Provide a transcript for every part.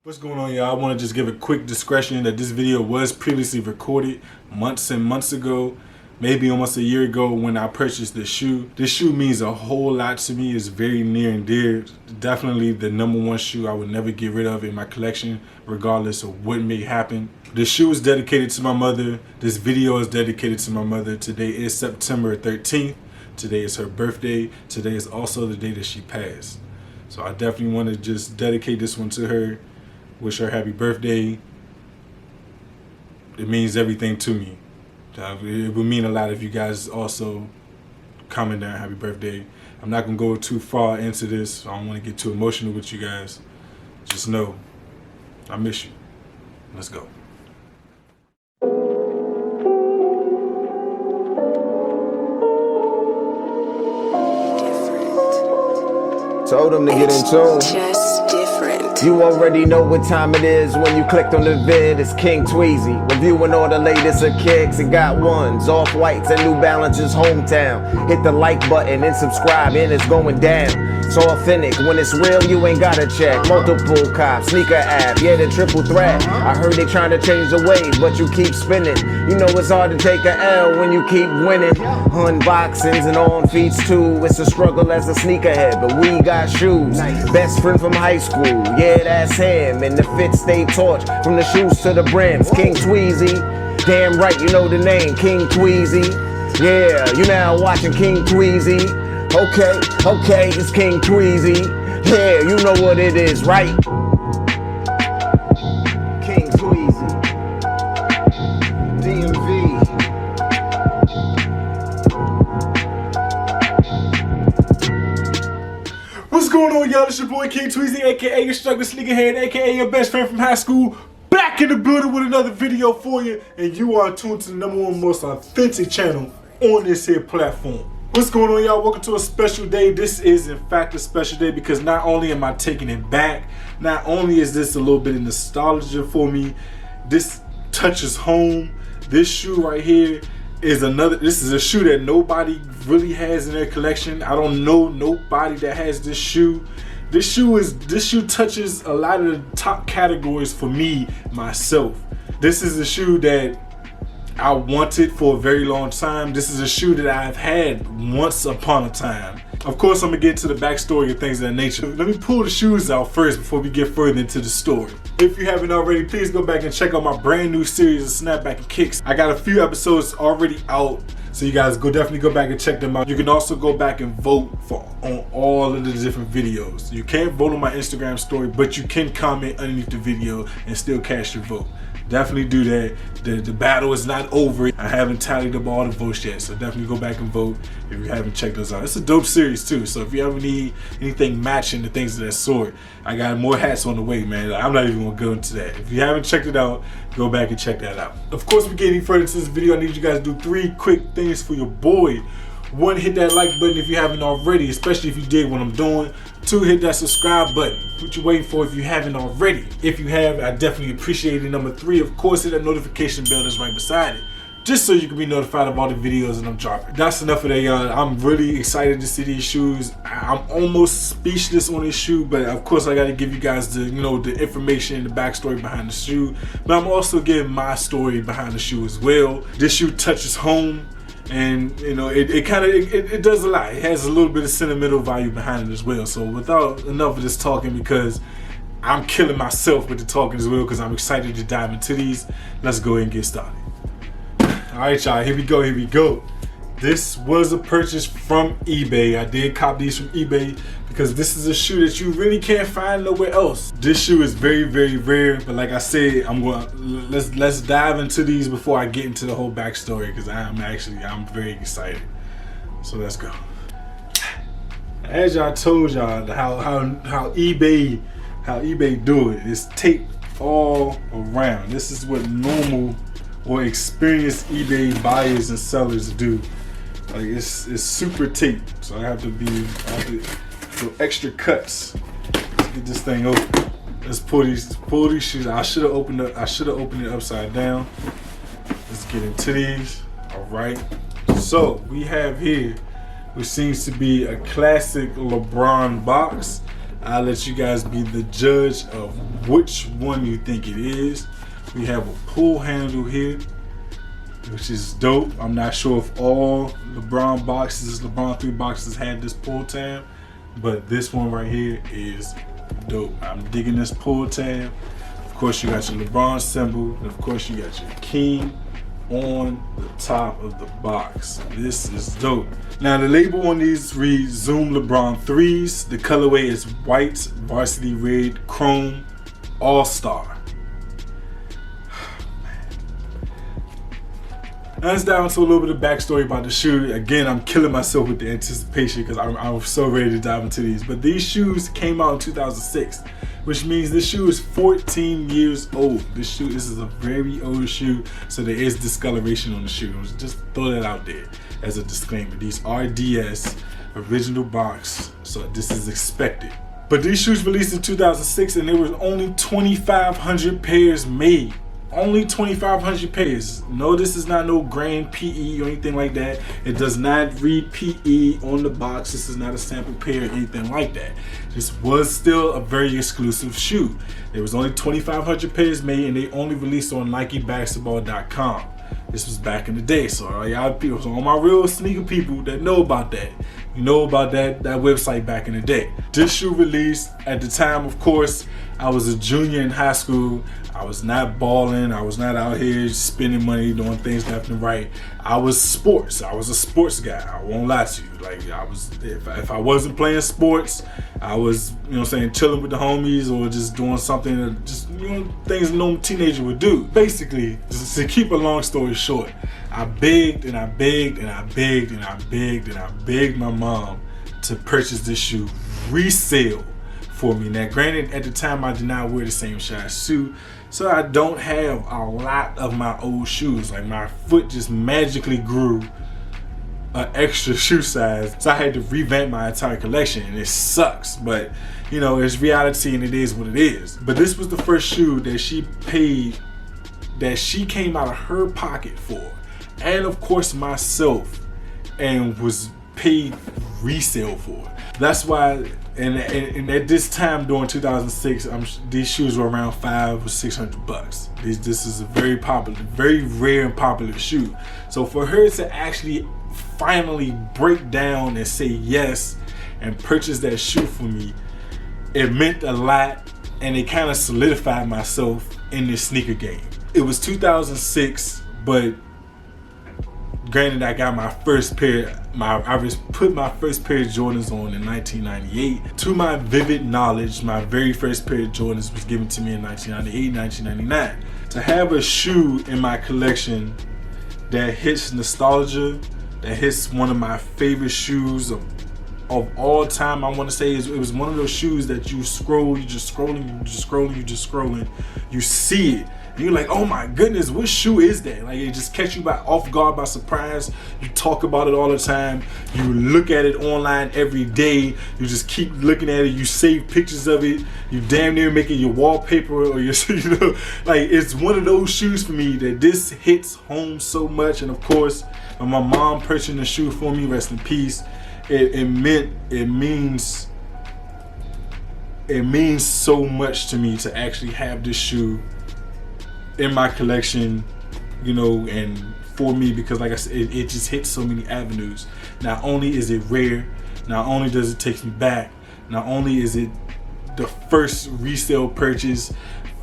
What's going on, y'all? I want to just give a quick discretion that this video was previously recorded months and months ago, maybe almost a year ago when I purchased this shoe. This shoe means a whole lot to me. It's very near and dear. Definitely the #1 shoe I would never get rid of in my collection, regardless of what may happen. This shoe is dedicated to my mother. This video is dedicated to my mother. Today is September 13th. Today is her birthday. Today is also the day that she passed. So I definitely want to just dedicate this one to her. Wish her happy birthday. It means everything to me. It would mean a lot if you guys also comment down happy birthday. I'm not going to go too far into this. I don't want to get too emotional with you guys. Just know, I miss you. Let's go. Told him to get in tune. Just different. You already know what time it is when you clicked on the vid. It's KingTweezy, reviewing all the latest of kicks. It got ones, off-whites, and New Balance's hometown. Hit the like button and subscribe, and it's going down. It's authentic. When it's real, you ain't gotta check. Multiple cops, sneaker app, yeah, the triple threat. I heard they trying to change the way, but you keep spinning. You know it's hard to take a L when you keep winning. Unboxings and on feeds too. It's a struggle as a sneakerhead, but we got shoes. Best friend from high school, yeah, that's him. And the fit stay torch from the shoes to the brims. KingTweezy, damn right, you know the name, KingTweezy. Yeah, you now watching KingTweezy. Okay, it's KingTweezy. Yeah, you know what it is, right? KingTweezy, DMV. What's going on, y'all? It's your boy KingTweezy, aka your struggling sneakerhead, aka your best friend from high school. Back in the building with another video for you, and you are tuned to the #1 most authentic channel on this here platform. What's going on, y'all? Welcome to a special day. This is in fact a special day because not only am I taking it back, not only is this a little bit of nostalgia for me, this touches home. This shoe right here is this is a shoe that nobody really has in their collection. I don't know nobody that has this shoe. This shoe touches a lot of the top categories for me, myself. This is a shoe that I wanted for a very long time. This is a shoe that I've had once upon a time. Of course, I'm gonna get into the backstory of things of that nature. Let me pull the shoes out first before we get further into the story. If you haven't already, please go back and check out my brand new series of snapback and kicks. I got a few episodes already out, so you guys definitely go back and check them out. You can also go back and vote on all of the different videos. You can't vote on my Instagram story, but you can comment underneath the video and still cast your vote. Definitely do that. The battle is not over. I haven't tallied up all the votes yet, so definitely go back and vote if you haven't checked those out. It's a dope series too, so if you ever need anything matching the things of that sort, I got more hats on the way, man. I'm not even gonna go into that. If you haven't checked it out, go back and check that out. Of course, we get any further into this video, I need you guys to do 3 quick things for your boy. 1, hit that like button if you haven't already, especially if you dig what I'm doing. 2, hit that subscribe button. What you waiting for if you haven't already? If you have, I definitely appreciate it. Number 3, of course, hit that notification bell that's right beside it, just so you can be notified of all the videos that I'm dropping. That's enough of that, y'all. I'm really excited to see these shoes. I'm almost speechless on this shoe, but of course I gotta give you guys the, the information, the backstory behind the shoe. But I'm also giving my story behind the shoe as well. This shoe touches home. And it does a lot. It has a little bit of sentimental value behind it as well. So without enough of this talking, because I'm killing myself with the talking as well, because I'm excited to dive into these, let's go ahead and get started. Alright, y'all, here we go. This was a purchase from eBay. I did cop these from eBay because this is a shoe that you really can't find nowhere else. This shoe is very, very rare, but like I said, let's dive into these before I get into the whole backstory, because I'm very excited. So let's go. As y'all told y'all, how eBay do it. It's tape all around. This is what normal or experienced eBay buyers and sellers do. Like it's super tape, so I have to do extra cuts to get this thing open. Let's pull these shoes. I should have opened it upside down. Let's get into these. All right. So we have here, which seems to be a classic LeBron box. I'll let you guys be the judge of which one you think it is. We have a pull handle here, which is dope. I'm not sure if all LeBron boxes, LeBron 3 boxes had this pull tab, but this one right here is dope. I'm digging this pull tab. Of course, you got your LeBron symbol, and of course, you got your king on the top of the box. This is dope. Now, the label on these reads Zoom LeBron 3s. The colorway is white, varsity red, chrome, all-star. Now let's dive into a little bit of backstory about the shoe. Again, I'm killing myself with the anticipation because I'm so ready to dive into these. But these shoes came out in 2006, which means this shoe is 14 years old. This is a very old shoe, so there is discoloration on the shoe. Just throw that out there as a disclaimer. These are DS, original box, so this is expected. But these shoes released in 2006 and there was only 2,500 pairs made. Only 2,500 pairs. No, this is not no grand PE or anything like that. It does not read PE on the box. This is not a sample pair or anything like that. This was still a very exclusive shoe. There was only 2,500 pairs made and they only released on NikeBasketball.com. This was back in the day, so y'all people, so all my real sneaker people that know about that, you know about that website back in the day. This shoe released at the time, of course, I was a junior in high school. I was not balling. I was not out here spending money doing things left and right. I was sports. I was a sports guy. I won't lie to you. Like I was, if I wasn't playing sports, I was, you know what I'm saying, chilling with the homies or just doing something that just, you know, things a normal teenager would do. Basically, just to keep a long story short, I begged and I begged and I begged and I begged and I begged my mom to purchase this shoe resale for me. Now, granted, at the time I did not wear the same size suit, so I don't have a lot of my old shoes. Like my foot just magically grew an extra shoe size, so I had to revamp my entire collection, and it sucks, but you know, it's reality and it is what it is. But this was the first shoe that she paid, that she came out of her pocket for, and of course myself, and was paid resale for. That's why, and at this time during 2006, these shoes were around $500 or $600. This is a very popular, very rare and popular shoe. So for her to actually finally break down and say yes and purchase that shoe for me, it meant a lot, and it kind of solidified myself in this sneaker game. It was 2006, but granted, I got my first pair, I put my first pair of Jordans on in 1998. To my vivid knowledge, my very first pair of Jordans was given to me in 1998, 1999. To have a shoe in my collection that hits nostalgia, that hits one of my favorite shoes of all time, I want to say, it was one of those shoes that you scroll, you just scrolling, you see it. And you're like, oh my goodness, what shoe is that? Like, it just catch you off guard by surprise. You talk about it all the time. You look at it online every day. You just keep looking at it. You save pictures of it. You damn near make it your wallpaper or your, you know, like, it's one of those shoes for me that this hits home so much. And of course, when my mom purchased the shoe for me, rest in peace, it means so much to me to actually have this shoe in my collection, you know, and for me, because like I said, it just hits so many avenues. Not only is it rare, not only does it take me back, not only is it the first resale purchase,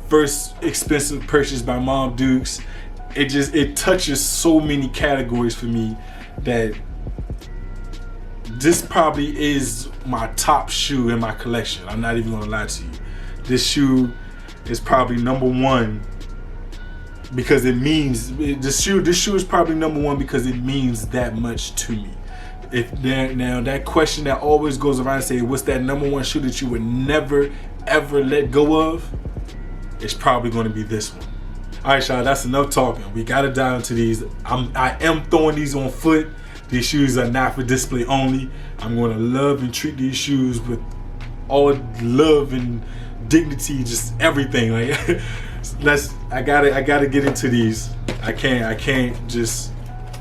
first expensive purchase by Mom Dukes, it touches so many categories for me that this probably is my top shoe in my collection. I'm not even gonna lie to you. This shoe is probably number one because it means, this shoe is probably number one because it means that much to me. Now that question that always goes around and say, what's that number one shoe that you would never ever let go of? It's probably going to be this one. All right, y'all, that's enough talking. We gotta dive into these. I am throwing these on foot. These shoes are not for display only. I'm going to love and treat these shoes with all love and dignity, just everything. Like, I gotta get into these. I can't just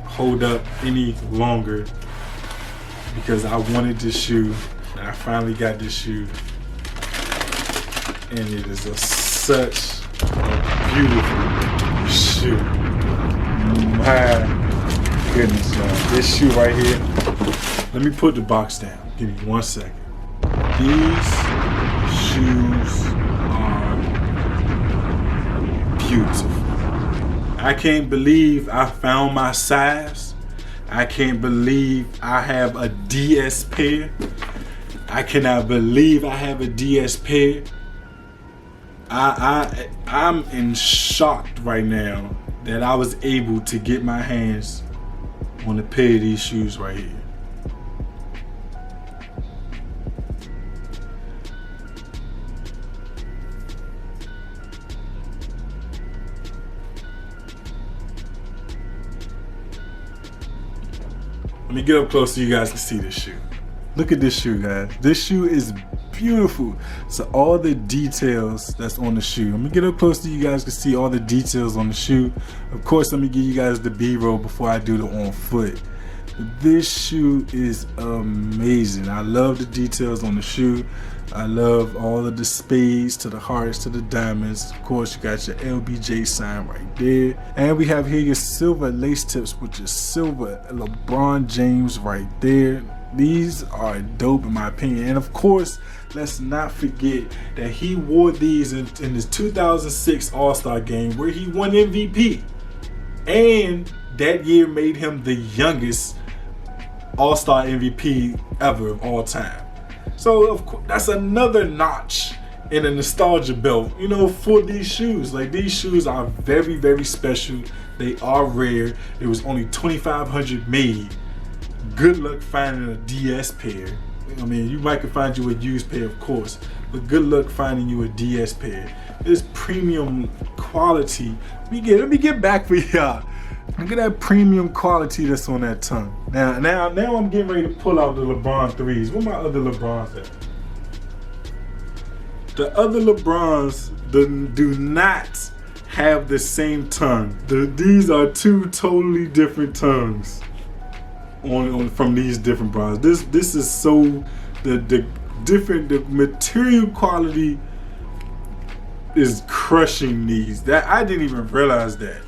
hold up any longer because I wanted this shoe and I finally got this shoe. and it is such a beautiful shoe. My goodness, y'all. This shoe right here. Let me put the box down. Give me 1 second. These shoes are beautiful. I can't believe I found my size. I can't believe I have a DS pair. I cannot believe I have a DS pair. I'm in shock right now that I was able to get my hands on a pair of these shoes right here. Let me get up close so you guys can see this shoe. Look at this shoe, guys. This shoe is beautiful. So all the details that's on the shoe. Let me get up close so you guys can see all the details on the shoe. Of course, let me give you guys the B-roll before I do the on foot. This shoe is amazing. I love the details on the shoe. I love all of the spades to the hearts to the diamonds. Of course, you got your LBJ sign right there. And we have here your silver lace tips with your silver LeBron James right there. These are dope in my opinion. And of course, let's not forget that he wore these in his 2006 All-Star game where he won MVP. And that year made him the youngest All-Star MVP ever of all time. So of course, that's another notch in a nostalgia belt, you know, for these shoes. Like, these shoes are very, very special. They are rare. It was only 2,500 made. Good luck finding a DS pair. I mean, you might could find you a used pair, of course, but good luck finding you a DS pair. This premium quality. Let me get back for y'all. Look at that premium quality that's on that tongue. Now I'm getting ready to pull out the LeBron 3s. Where my other LeBrons at? The other LeBrons do not have the same tongue. These are two totally different tongues from these different bronze. This is so the material quality is crushing these. That I didn't even realize that.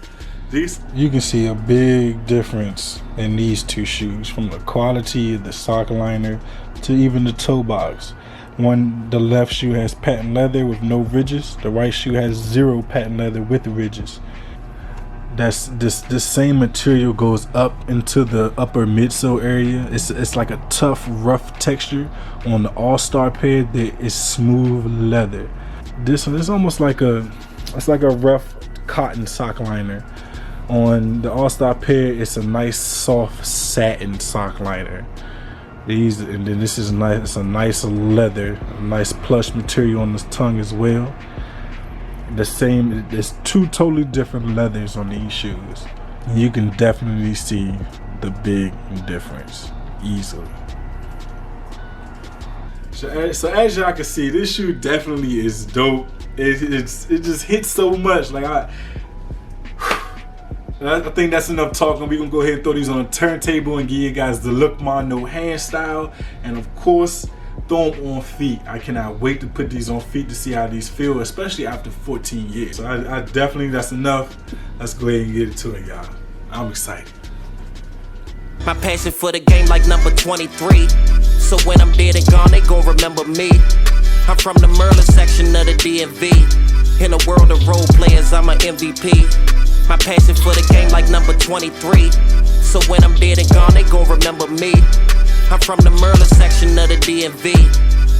You can see a big difference in these two shoes, from the quality of the sock liner to even the toe box. The left shoe has patent leather with no ridges. The right shoe has 0 patent leather with ridges. This same material goes up into the upper midsole area. It's like a tough, rough texture. On the All-Star pair, there is smooth leather. This one is almost like a rough cotton sock liner. On the All-Star pair, it's a nice soft satin sock liner. And then this is nice. It's a nice leather, a nice plush material on this tongue as well. There's 2 totally different leathers on these shoes. You can definitely see the big difference easily. So as y'all can see, this shoe definitely is dope. It just hits so much. Like I think that's enough talking. We're gonna go ahead and throw these on a turntable and give you guys the look ma no hand style, and of course throw them on feet. I cannot wait to put these on feet to see how these feel, especially after 14 years. So I definitely, that's enough. Let's go ahead and get into it, y'all. I'm excited. My passion for the game like number 23. So when I'm dead and gone, they gon' remember me. I'm from the Merlin section of the DMV. In a world of role players, I'm an MVP. My passion for the game like number 23. So when I'm dead and gone, they gon' remember me. I'm from the Merlin section of the DMV.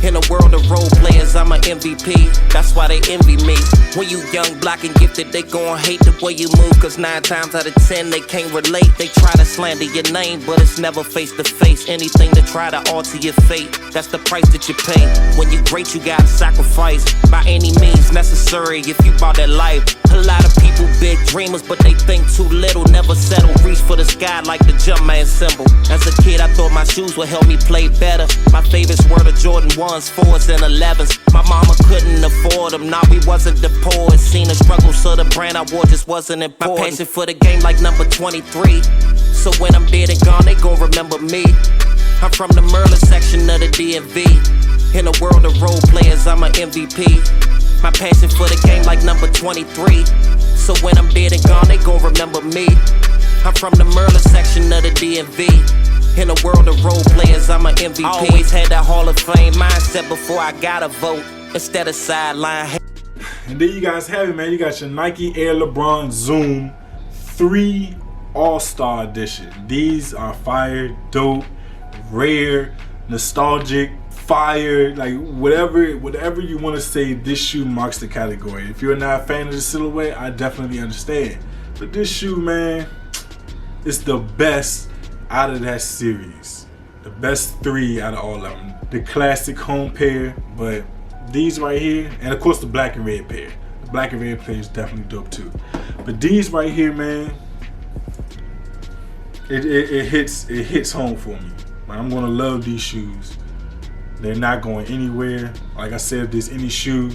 In a world of role players, I'm an MVP. That's why they envy me. When you young, black, and gifted, they gon' hate the way you move. Cause 9 times out of 10, they can't relate. They try to slander your name, but it's never face to face. Anything to try to alter your fate, that's the price that you pay. When you great, you gotta sacrifice by any means necessary if you bout that life. A lot of people big dreamers, but they think too little. Never settle, reach for the sky like the Jumpman symbol. As a kid, I thought my shoes would help me play better. My favorites were the Jordan 1s, 4s, and 11s. My mama couldn't afford them, nah, we wasn't the poorest. Seen the struggle, so the brand I wore just wasn't important. My passion for the game like number 23. So when I'm dead and gone, they gon' remember me. I'm from the Merlin section of the DMV. In a world of role players, I'm an MVP. My passion for the game like number 23. So when I'm dead and gone, they gon' remember me. I'm from the Merlin section of the DMV. In a world of role players, I'm an MVP. Always had that Hall of Fame mindset before I got a vote. Instead of sideline. And there you guys have it, man. You got your Nike Air LeBron Zoom 3 All-Star Edition. These are fire, dope, rare, nostalgic, fire, like whatever you want to say. This shoe marks the category. If you're not a fan of the silhouette, I definitely understand. But this shoe, man, it's the best out of that series. The best 3 out of all of them. The classic home pair, but these right here, and of course the black and red pair. The black and red pair is definitely dope too. But these right here, man, it hits home for me. I'm gonna love these shoes. They're not going anywhere. Like I said, if there's any shoe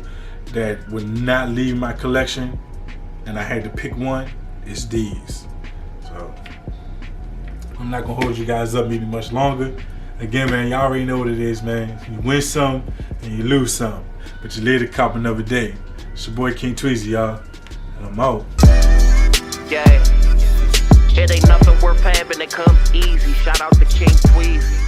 that would not leave my collection and I had to pick one, it's these. So I'm not gonna hold you guys up any much longer. Again, man, y'all already know what it is, man. You win some and you lose some, but you live to cop another day. It's your boy KingTweezy, y'all, and I'm out. Yeah, it ain't nothing worth having that comes easy. Shout out to KingTweezy.